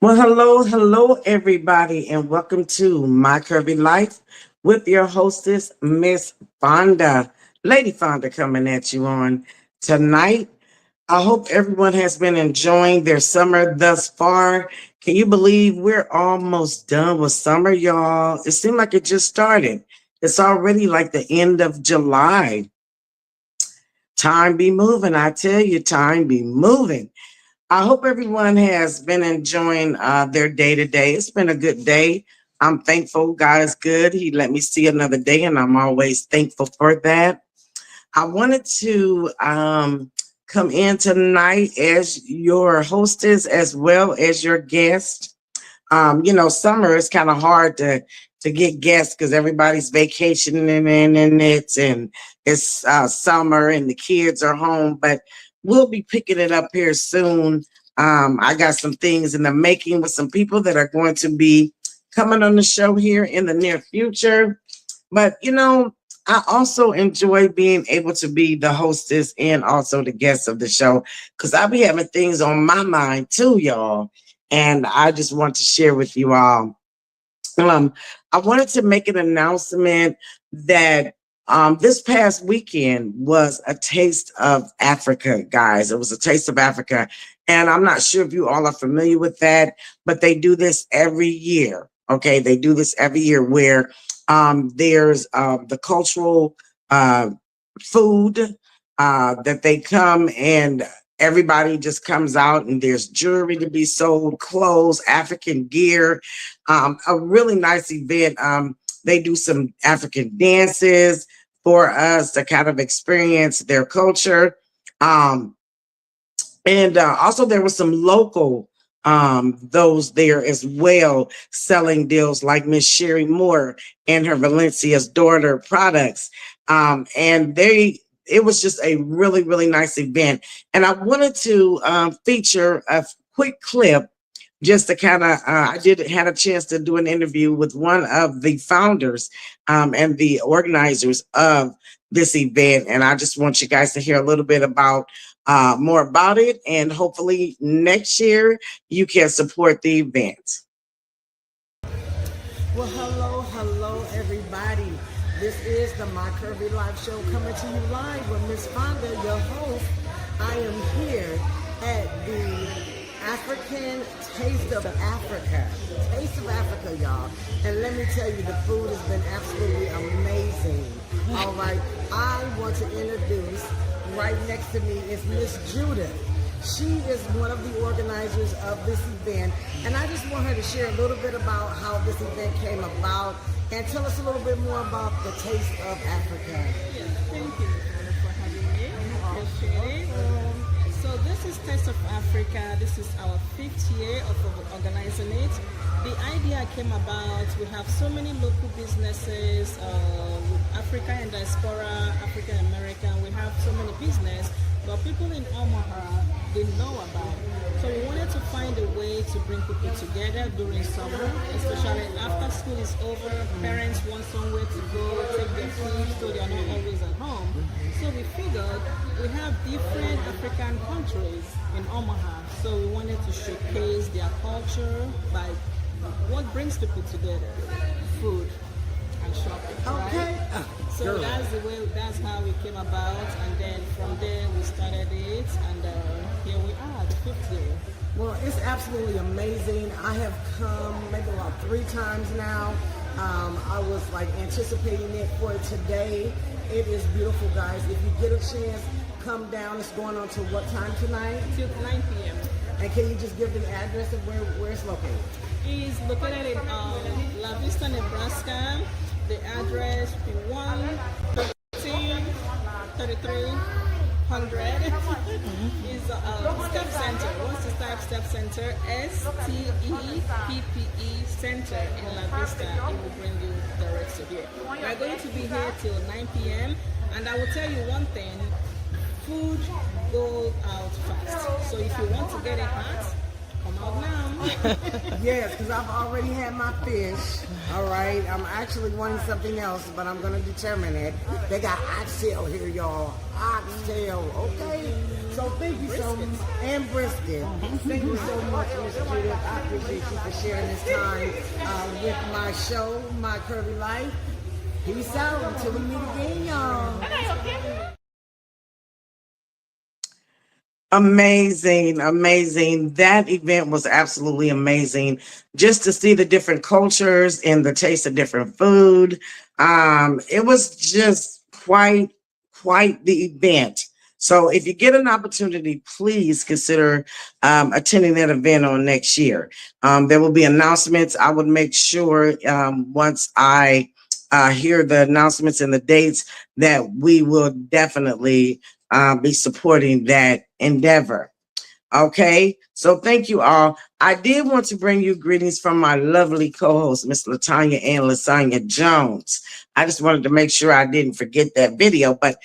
Well, hello, everybody, and welcome to My Curvy Life with your hostess, Miss Fonda. Lady Fonda coming at you on tonight. I hope everyone has been enjoying their summer thus far. Can you believe we're almost done with summer, y'all? It seemed like it just started. It's already like the end of July. Time be moving. I tell you, time be moving. I hope everyone has been enjoying their day to day. It's been a good day. I'm thankful. God is good. He let me see another day, and I'm always thankful for that. I wanted to come in tonight as your hostess as well as your guest. Summer is kind of hard to get guests because everybody's vacationing and it's summer and the kids are home. But we'll be picking it up here soon. I got some things in the making with some people that are going to be coming on the show here in the near future. But I also enjoy being able to be the hostess and also the guest of the show because I'll be having things on my mind too, y'all. And I just want to share with you all. Um, I wanted to make an announcement that this past weekend was a taste of Africa, guys. It was a taste of Africa. And I'm not sure if you all are familiar with that, but they do this every year. Okay. They do this every year where there's the cultural food that they come and everybody just comes out and there's jewelry to be sold, clothes, African gear, a really nice event. They do some African dances for us to kind of experience their culture. And also there was some local those there as well selling deals like Miss Sherry Moore and her Valencia's daughter products. And it was just a really, really nice event. And I wanted to feature a quick clip just to kind of, had a chance to do an interview with one of the founders and the organizers of this event. And I just want you guys to hear a little bit about more about it. And hopefully next year you can support the event. Well, hello, everybody. This is the My Curvy Life Show coming to you live with Miss Fonda, your host. I am here at the African Taste of Africa. Taste of Africa, y'all. And let me tell you, the food has been absolutely amazing. All right, I want to introduce, right next to me is Miss Judith. She is one of the organizers of this event, and I just want her to share a little bit about how this event came about and tell us a little bit more about the Taste of Africa. Yes, thank you for having me. Appreciate it. So this is Taste of Africa. This is our 5th year of organizing it. The idea came about, we have so many local businesses, Africa and diaspora, African American, we have so many business, but people in Omaha didn't know about it. So we wanted to find a way to bring people together during summer, especially after school is over, parents want somewhere to go, take their kids, so they're not always at home. So we figured we have different African countries in Omaha, so we wanted to showcase their culture by what brings people together, food and shopping. Okay. Right? So that's how it came about, and then from there we started it, and here we are, the 5th year. Well, it's absolutely amazing. I have come maybe about 3 times now. I was like anticipating it for today. It is beautiful, guys. If you get a chance, come down. It's going on till what time tonight? Till 9 p.m. And can you just give the address of where it's located? It's located in La Vista, Nebraska. The address is 113 3300 is Step Center. Once you type Step Center, STEPPE Center in La Vista, it will bring you direct to here. We are going to be here till 9 p.m. and I will tell you one thing, food goes out fast. So if you want to get it hot, Come out now. Yes, because I've already had my fish. All right. I'm actually wanting something else, but I'm going to determine it. They got oxtail here, y'all. Oxtail. Okay. So thank you so much. And brisket. Thank you so much, Miss Judith. I appreciate you for sharing this time with my show, My Curvy Life. Peace out until we meet again, y'all. Amazing, amazing. That event was absolutely amazing. Just to see the different cultures and the taste of different food. It was just quite the event. So if you get an opportunity, please consider attending that event on next year. There will be announcements. I would make sure once I hear the announcements and the dates that we will definitely be supporting that endeavor. Okay, so thank you all. I did want to bring you greetings from my lovely co-host, Miss Latanya and Lasagna Jones. I just wanted to make sure I didn't forget that video, but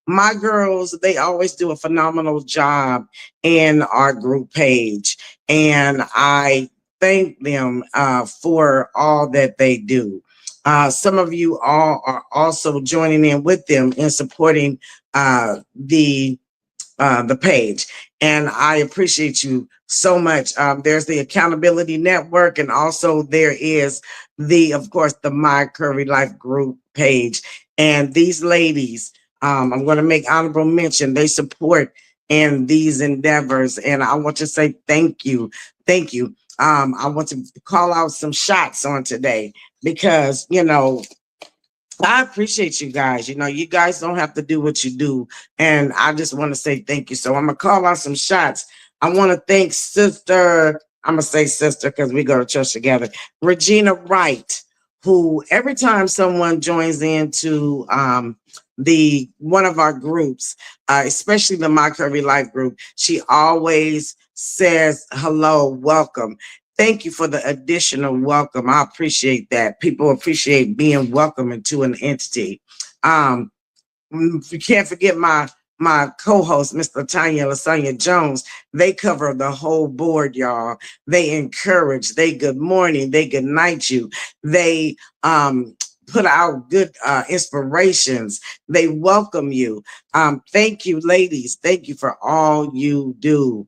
my girls, they always do a phenomenal job in our group page, and I thank them for all that they do. Some of you all are also joining in with them in supporting the page, and I appreciate you so much. There's the Accountability Network, and also there is of course, the My Curvy Life group page. And these ladies, I'm going to make honorable mention. They support in these endeavors, and I want to say thank you, thank you. I want to call out some shots on today because I appreciate you guys. You guys don't have to do what you do. And I just want to say thank you. So I'm going to call out some shots. I want to thank Sister, I'm going to say sister because we go to church together, Regina Wright, who every time someone joins into the one of our groups, especially the My Curvy Life group, she always says hello, welcome. Thank you for the additional welcome. I appreciate that. People appreciate being welcome into an entity. Um, you can't forget my co-host, Mr. Tanya Lasagna Jones. They cover the whole board, y'all. They encourage, they good morning, they good night you. They put out good inspirations. They welcome you. Thank you, ladies. Thank you for all you do.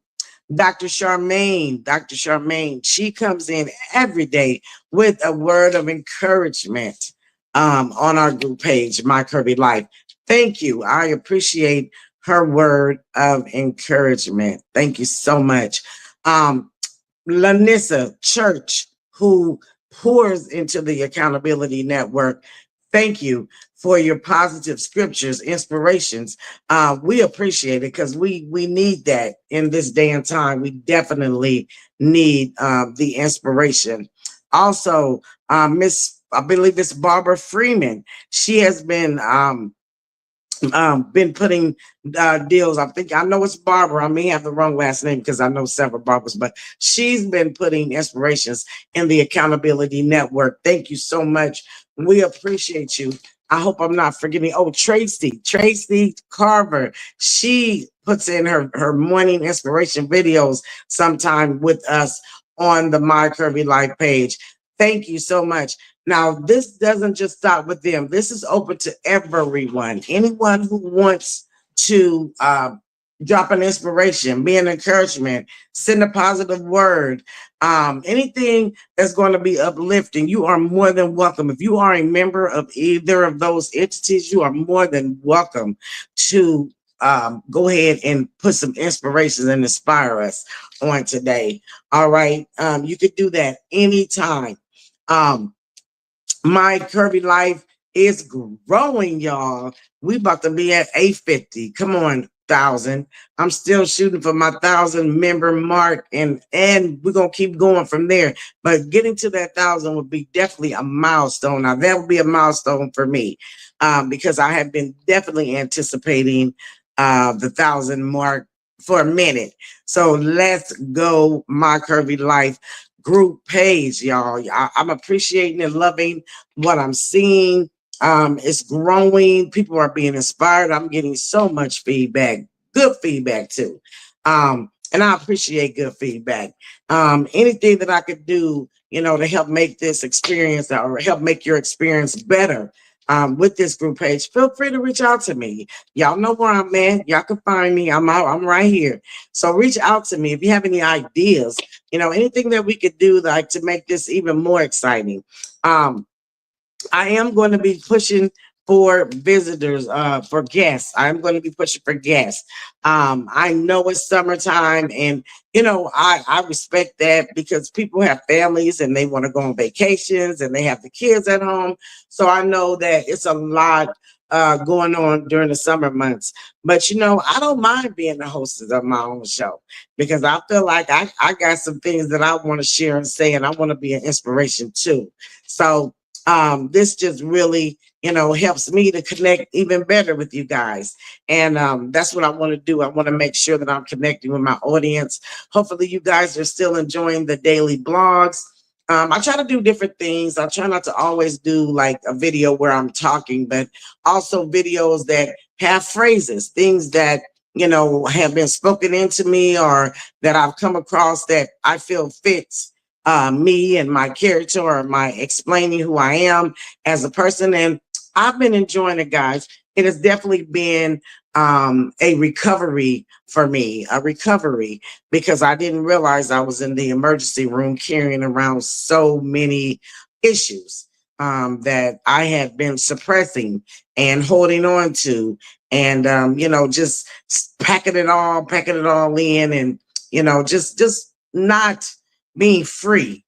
Dr. Charmaine, she comes in every day with a word of encouragement on our group page, My Curvy Life. Thank you. I appreciate her word of encouragement. Thank you so much. Lanissa Church, who pours into the Accountability Network. Thank you for your positive scriptures, inspirations. We appreciate it because we need that in this day and time. We definitely need the inspiration. Also, I believe it's Barbara Freeman. She has been putting deals. I know it's Barbara. I may have the wrong last name because I know several Barbaras, but she's been putting inspirations in the Accountability Network. Thank you so much. We appreciate you. I hope I'm not forgetting. Oh, Tracy Carver. She puts in her morning inspiration videos sometime with us on the My Curvy Life page. Thank you so much. Now, this doesn't just stop with them. This is open to everyone. Anyone who wants to drop an inspiration, be an encouragement, send a positive word, anything that's going to be uplifting, you are more than welcome. If you are a member of either of those entities, you are more than welcome to go ahead and put some inspirations and inspire us on today. All right. You could do that anytime. My Curvy Life is growing, y'all. We about to be at 850. Come on, 1,000. I'm still shooting for my 1,000 member mark, and we're gonna keep going from there. But getting to that 1,000 would be definitely a milestone. Now that would be a milestone for me, because I have been definitely anticipating the 1,000 mark for a minute. So let's go, My Curvy Life group page, y'all. I'm appreciating and loving what I'm seeing. It's growing. People are being inspired. I'm getting so much feedback, good feedback too. and I appreciate good feedback. Anything that I could do, to help make this experience or help make your experience better with this group page, feel free to reach out to me. Y'all know where I'm at. Y'all can find me. I'm right here. So reach out to me if you have any ideas, anything that we could do like to make this even more exciting. Um, I am going to be pushing for visitors, for guests. I'm going to be pushing for guests. I know it's summertime, and I respect that because people have families and they want to go on vacations and they have the kids at home. So I know that it's a lot going on during the summer months. But I don't mind being the hostess of my own show because I feel like I got some things that I want to share and say, and I want to be an inspiration too. So this just really helps me to connect even better with you guys, and that's what I want to do. I want to make sure that I'm connecting with my audience. Hopefully you guys are still enjoying the daily blogs. I try to do different things. I try not to always do like a video where I'm talking, but also videos that have phrases, things that have been spoken into me or that I've come across that I feel fits me and my character or my explaining who I am as a person. And I've been enjoying it, guys. It has definitely been a recovery for me, a recovery, because I didn't realize I was in the emergency room carrying around so many issues that I had been suppressing and holding on to, and just packing it all in, and just not being free.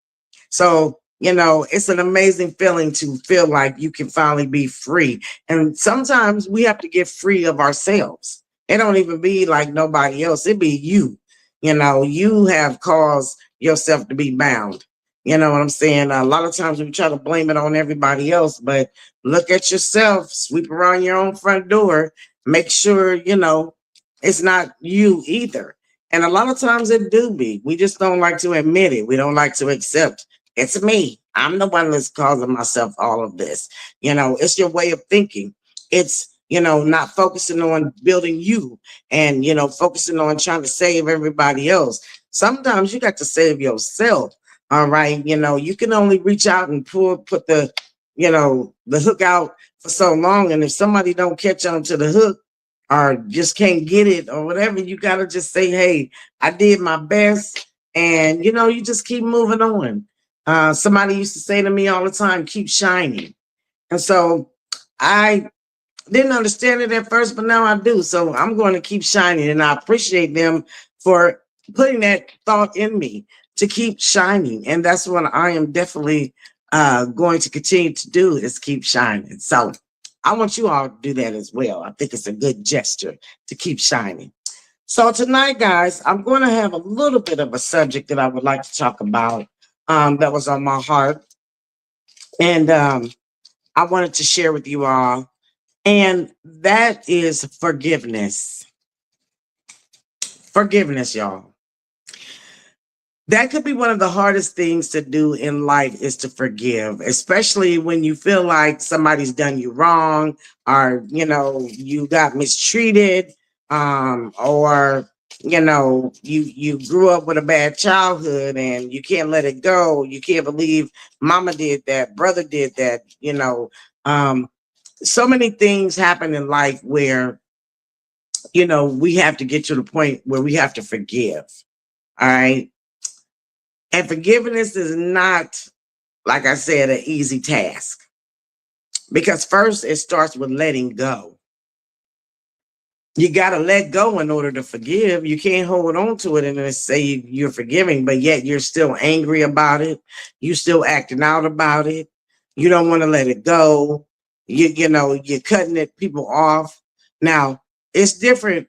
So, it's an amazing feeling to feel like you can finally be free. And sometimes we have to get free of ourselves. It don't even be like nobody else. It be you. You have caused yourself to be bound. You know what I'm saying? A lot of times we try to blame it on everybody else, but look at yourself, sweep around your own front door, make sure, it's not you either. And a lot of times it do be. We just don't like to admit it. We don't like to accept it's me. I'm the one that's causing myself all of this. It's your way of thinking. It's, not focusing on building you and, focusing on trying to save everybody else. Sometimes you got to save yourself. All right. You can only reach out and put the hook out for so long. And if somebody don't catch on to the hook, or just can't get it or whatever, you got to just say, hey, I did my best. And, you just keep moving on. Somebody used to say to me all the time, keep shining. And so I didn't understand it at first, but now I do. So I'm going to keep shining. And I appreciate them for putting that thought in me to keep shining. And that's what I am definitely going to continue to do, is keep shining. So I want you all to do that as well. I think it's a good gesture to keep shining. So tonight, guys, I'm going to have a little bit of a subject that I would like to talk about that was on my heart. And I wanted to share with you all. And that is forgiveness. Forgiveness, y'all. That could be one of the hardest things to do in life, is to forgive, especially when you feel like somebody's done you wrong, or you got mistreated, or you grew up with a bad childhood and you can't let it go. You can't believe mama did that, brother did that. So many things happen in life where we have to get to the point where we have to forgive. All right. And forgiveness is not, like I said, an easy task, because first it starts with letting go. You got to let go in order to forgive. You can't hold on to it and then say you're forgiving, but yet you're still angry about it. You still acting out about it. You don't want to let it go. You're cutting people off. Now, it's different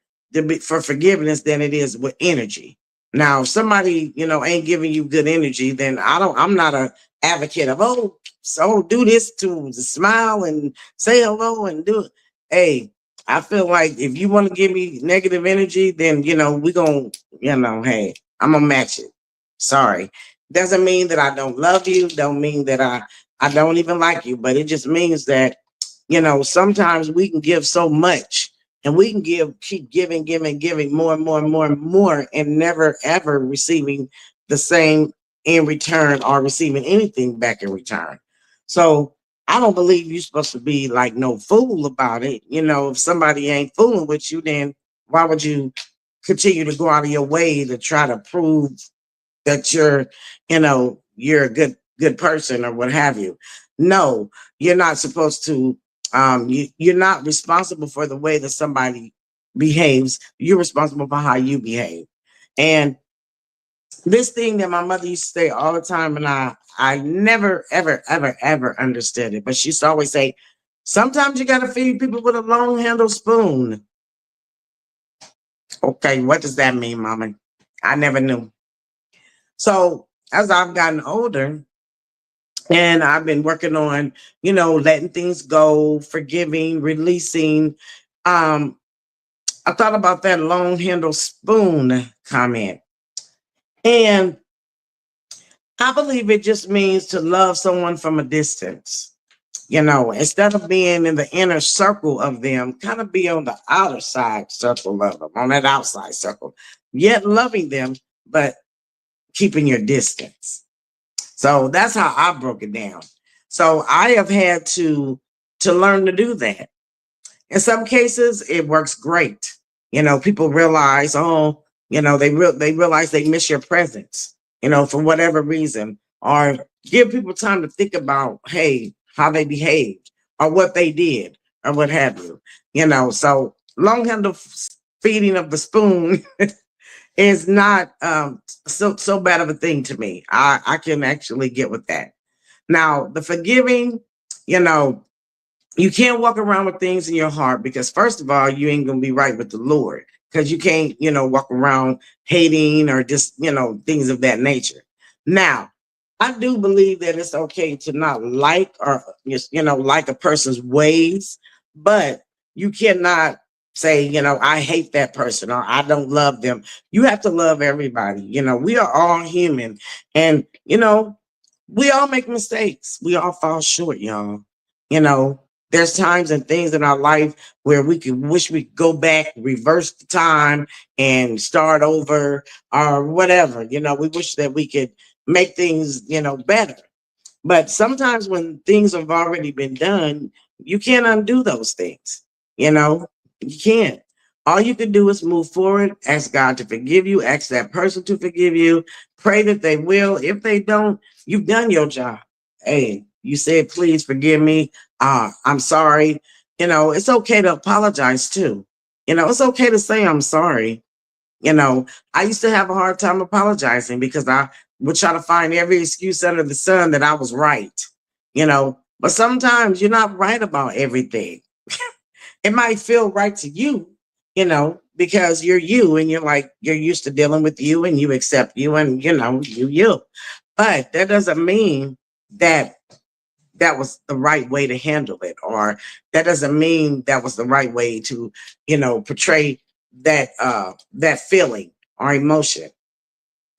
for forgiveness than it is with energy. Now, if somebody, ain't giving you good energy, then I'm not a advocate of, so do this to smile and say hello and do it. Hey, I feel like if you want to give me negative energy, then, we going to, hey, I'm going to match it. Sorry. Doesn't mean that I don't love you. Don't mean that I don't even like you, but it just means that, sometimes we can give so much And we can keep giving more and more and more and more, and never ever receiving the same in return, or receiving anything back in return. So I don't believe you're supposed to be like no fool about it. If somebody ain't fooling with you, then why would you continue to go out of your way to try to prove that you're a good person or what have you? No, you're not supposed to. You're not responsible for the way that somebody behaves. You're responsible for how you behave. And this thing that my mother used to say all the time, and I never ever ever ever understood it, but she used to always say, sometimes you got to feed people with a long handled spoon. Okay, what does that mean, mama? I never knew. So as I've gotten older, and I've been working on, letting things go, forgiving, releasing. Um, I thought about that long handle spoon comment. And I believe it just means to love someone from a distance. Instead of being in the inner circle of them, kind of be on the outer side circle of them, on that outside circle, yet loving them, but keeping your distance. So that's how I broke it down. So I have had to learn to do that. In some cases, it works great. People realize, oh, they realize they miss your presence, for whatever reason, or give people time to think about, hey, how they behaved or what they did or what have you. So long handle feeding of the spoon is not so bad of a thing to me. I can actually get with that. Now, the forgiving, you know, you can't walk around with things in your heart, because first of all, you ain't gonna be right with the Lord, because you can't, walk around hating or just, things of that nature. Now, I do believe that it's okay to not like, or just, like a person's ways, but you cannot say, I hate that person or I don't love them. You have to love everybody. We are all human, and we all make mistakes. We all fall short, y'all. You know, there's times and things in our life where we could wish we could go back, reverse the time, and start over or whatever. We wish that we could make things, better. But sometimes when things have already been done, you can't undo those things. You can't. All you can do is move forward, ask God to forgive you, ask that person to forgive you, pray that they will. If they don't, you've done your job. Hey, you said, please forgive me. I'm sorry. It's okay to apologize too. It's okay to say, I'm sorry. I used to have a hard time apologizing because I would try to find every excuse under the sun that I was right. But sometimes you're not right about everything. It might feel right to you, because you're you, and you're used to dealing with you, and you accept you, and you. But that doesn't mean that that was the right way to handle it, or that doesn't mean that was the right way to, portray that feeling or emotion.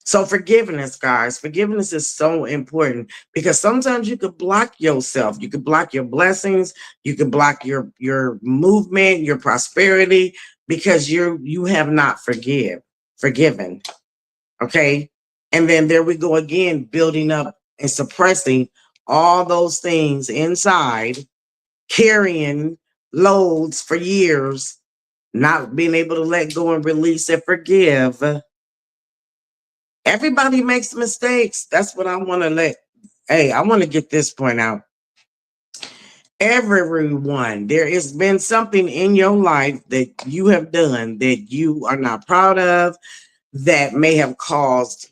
So forgiveness, guys, forgiveness is so important, because sometimes you could block yourself. You could block your blessings. You could block your movement, your prosperity, because you have not forgiven. Okay. And then there we go again, building up and suppressing all those things inside, carrying loads for years, not being able to let go and release and forgive. Everybody makes mistakes. That's what I want to hey, I want to get this point out. Everyone, there has been something in your life that you have done that you are not proud of, that may have caused,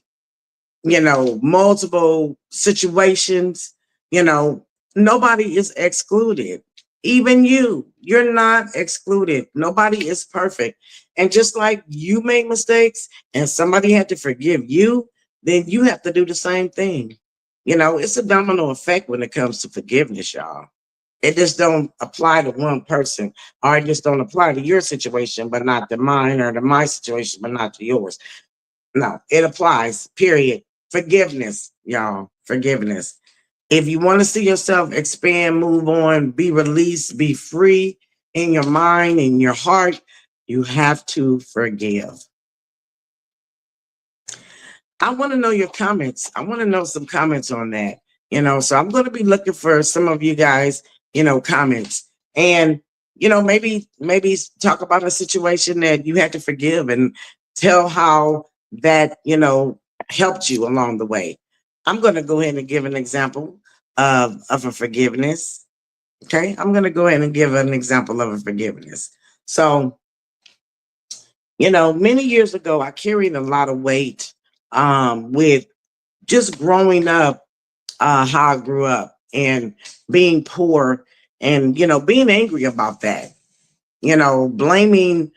multiple situations. Nobody is excluded. Even you're not excluded. Nobody is perfect. And just like you make mistakes and somebody had to forgive you, then you have to do the same thing. It's a domino effect when it comes to forgiveness, y'all. It just don't apply to one person, or it just don't apply to your situation, but not to mine, or to my situation, but not to yours. No, it applies, period. Forgiveness, y'all. Forgiveness. If you want to see yourself expand, move on, be released, be free, in your mind, in your heart, you have to forgive. I want to know your comments. I want to know some comments on that. So I'm going to be looking for some of you guys, comments. And, maybe talk about a situation that you had to forgive and tell how that, helped you along the way. I'm going to go ahead and give an example of a forgiveness. Okay. I'm going to go ahead and give an example of a forgiveness. So, many years ago, I carried a lot of weight with just growing up, how I grew up and being poor and, being angry about that, blaming,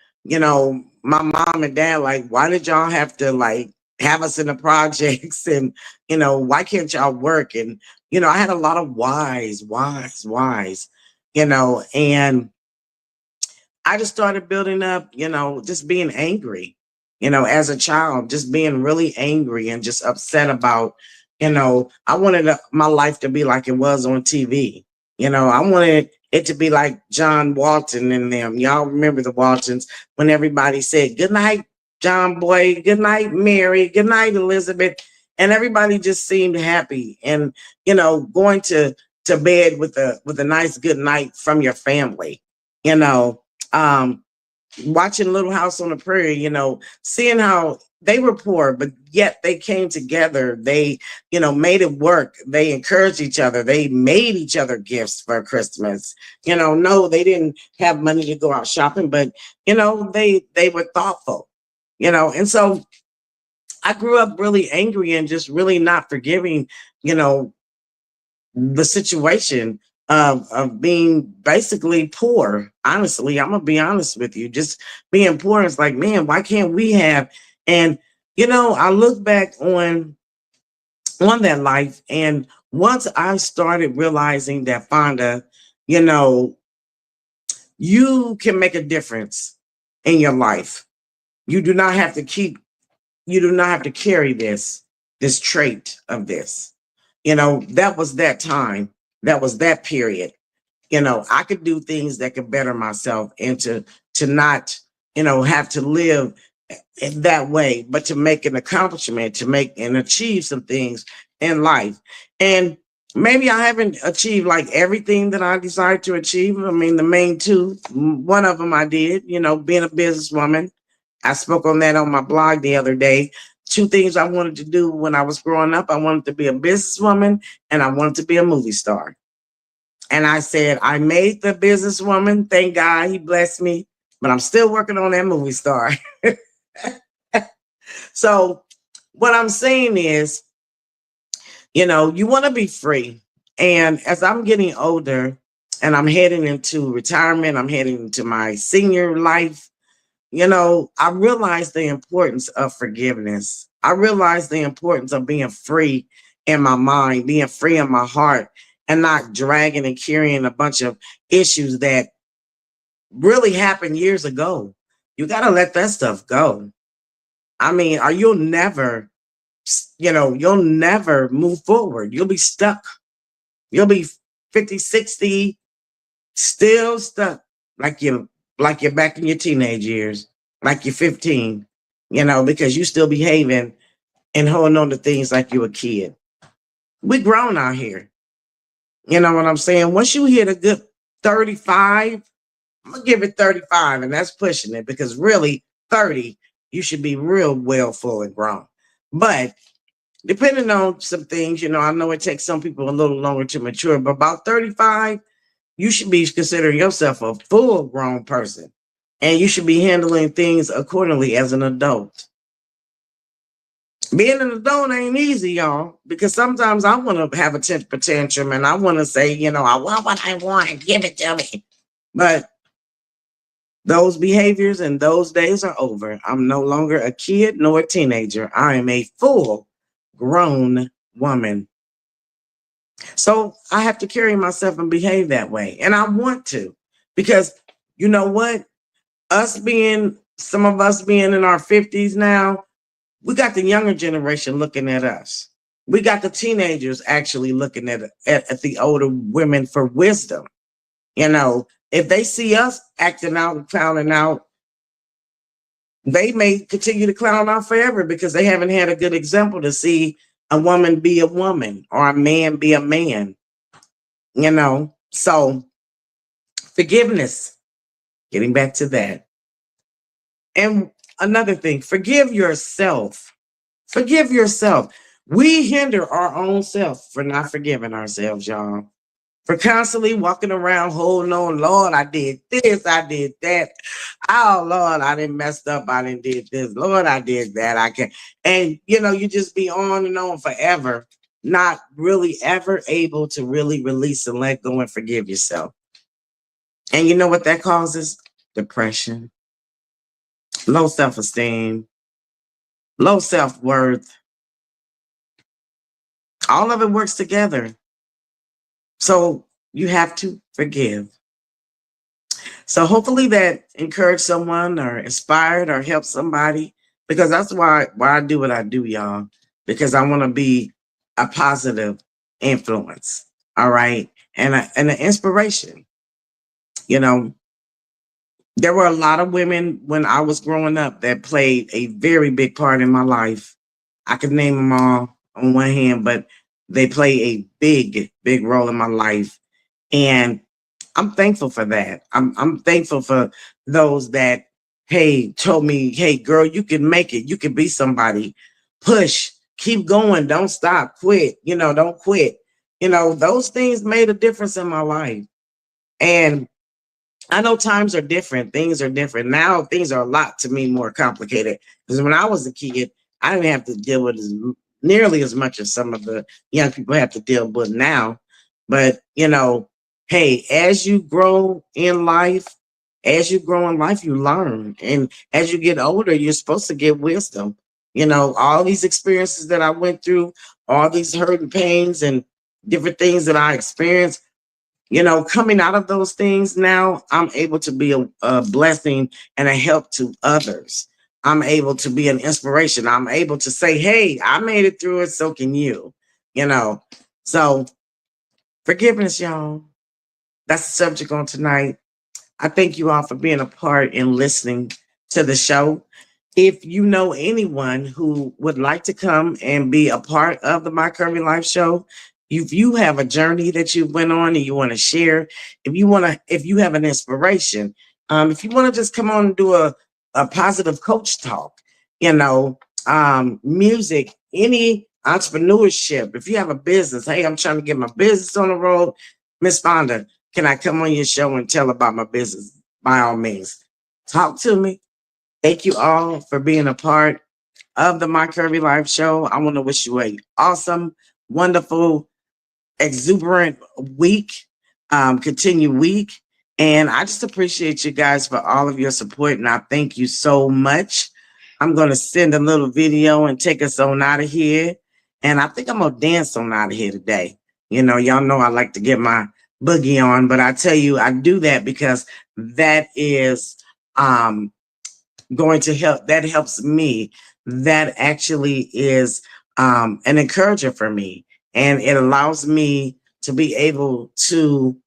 my mom and dad, like, why did y'all have to like have us in the projects and, why can't y'all work? And, I had a lot of whys, and I just started building up, just being angry, as a child, just being really angry and just upset about, I wanted my life to be like it was on TV. I wanted it to be like John Walton and them. Y'all remember the Waltons when everybody said, good night, John Boy, good night, Mary, good night, Elizabeth. And everybody just seemed happy and, going to bed with a nice good night from your family, you know um, watching Little House on the Prairie, seeing how they were poor, but yet they came together. They, made it work. They encouraged each other. They made each other gifts for Christmas. No, they didn't have money to go out shopping, but they were thoughtful, and so I grew up really angry and just really not forgiving, you know, the situation of being basically poor. Honestly, I'm gonna be honest with you. Just being poor is like, man, why can't we have? And I look back on that life, and once I started realizing that, Fonda, you know, you can make a difference in your life. You do not have to keep. You do not have to carry this trait of this. That was that time. That was that period. I could do things that could better myself and to not, have to live in that way, but to make an accomplishment, to make and achieve some things in life. And maybe I haven't achieved like everything that I desired to achieve. I mean, the main two, one of them I did, being a businesswoman. I spoke on that on my blog the other day. Two things I wanted to do when I was growing up. I wanted to be a businesswoman and I wanted to be a movie star. And I said, I made the businesswoman. Thank God he blessed me, but I'm still working on that movie star. So what I'm saying is, you want to be free. And as I'm getting older and I'm heading into retirement, I'm heading into my senior life, I realized the importance of forgiveness. I realized the importance of being free in my mind, being free in my heart, and not dragging and carrying a bunch of issues that really happened years ago. You got to let that stuff go. I mean, or you'll never move forward. You'll be stuck. You'll be 50, 60, still stuck like you're back in your teenage years, like you're 15, because you still behaving and holding on to things like you a kid. We grown out here. You know what I'm saying? Once you hit a good 35, I'm gonna give it 35, and that's pushing it because really 30, you should be real well full and grown. But depending on some things, I know it takes some people a little longer to mature, but about 35, you should be considering yourself a full grown person and you should be handling things accordingly as an adult. Being an adult ain't easy, y'all, because sometimes I want to have a temper tantrum and I want to say, I want what I want, give it to me. But those behaviors and those days are over. I'm no longer a kid nor a teenager. I am a full grown woman. So I have to carry myself and behave that way. And I want to, because you know what? Some of us being in our 50s now, we got the younger generation looking at us. We got the teenagers actually looking at the older women for wisdom. if they see us acting out and clowning out, they may continue to clown out forever because they haven't had a good example to see a woman be a woman or a man be a man, you know? So forgiveness, getting back to that. And another thing, forgive yourself. Forgive yourself. We hinder our own self for not forgiving ourselves, y'all. For constantly walking around holding on, Lord, I did this, I did that. Oh, Lord, I didn't messed up, I didn't did this. Lord, I did that. I can't. And, you know, you just be on and on forever, not really ever able to really release and let go and forgive yourself. And you know what that causes? Depression, low self-esteem, low self-worth. All of it works together. So you have to forgive. So hopefully that encouraged someone or inspired or helped somebody, because that's why I do what I do, y'all, because I want to be a positive influence. All right. And an inspiration. You know, there were a lot of women when I was growing up that played a very big part in my life. I could name them all on one hand, but they play a big, big role in my life. And I'm thankful for that. I'm thankful for those that, hey, told me, hey, girl, you can make it. You can be somebody. Push, keep going. Don't stop. Quit. You know, don't quit. You know, those things made a difference in my life. And I know times are different. Things are different. Now things are a lot to me more complicated. Because when I was a kid, I didn't have to deal with nearly as much as some of the young people have to deal with now. But, you know, hey, as you grow in life, you learn. And as you get older, you're supposed to get wisdom. You know, all these experiences that I went through, all these hurt and pains and different things that I experienced, you know, coming out of those things now, I'm able to be a blessing and a help to others. I'm able to be an inspiration. I'm able to say, hey, I made it through it, so can you, you know. So forgiveness, y'all. That's the subject on tonight. I thank you all for being a part and listening to the show. If you know anyone who would like to come and be a part of the My Curvy Life show, if you have a journey that you went on and you want to share, if you have an inspiration, if you want to just come on and do a positive coach talk, you know, music, any entrepreneurship, if you have a business, hey, I'm trying to get my business on the road, Miss Fonda, can I come on your show and tell about my business? By all means, talk to me. Thank you all for being a part of the My Curvy Life show. I want to wish you a awesome, wonderful, exuberant week, continue week. And I just appreciate you guys for all of your support. And I thank you so much. I'm going to send a little video and take us on out of here. And I think I'm going to dance on out of here today. You know, y'all know I like to get my boogie on, but I tell you, I do that because that is going to help. That helps me. That actually is an encourager for me. And it allows me to be able to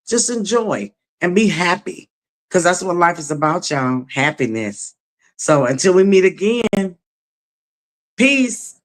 just enjoy and be happy. Because that's what life is about, y'all. Happiness. So until we meet again, peace.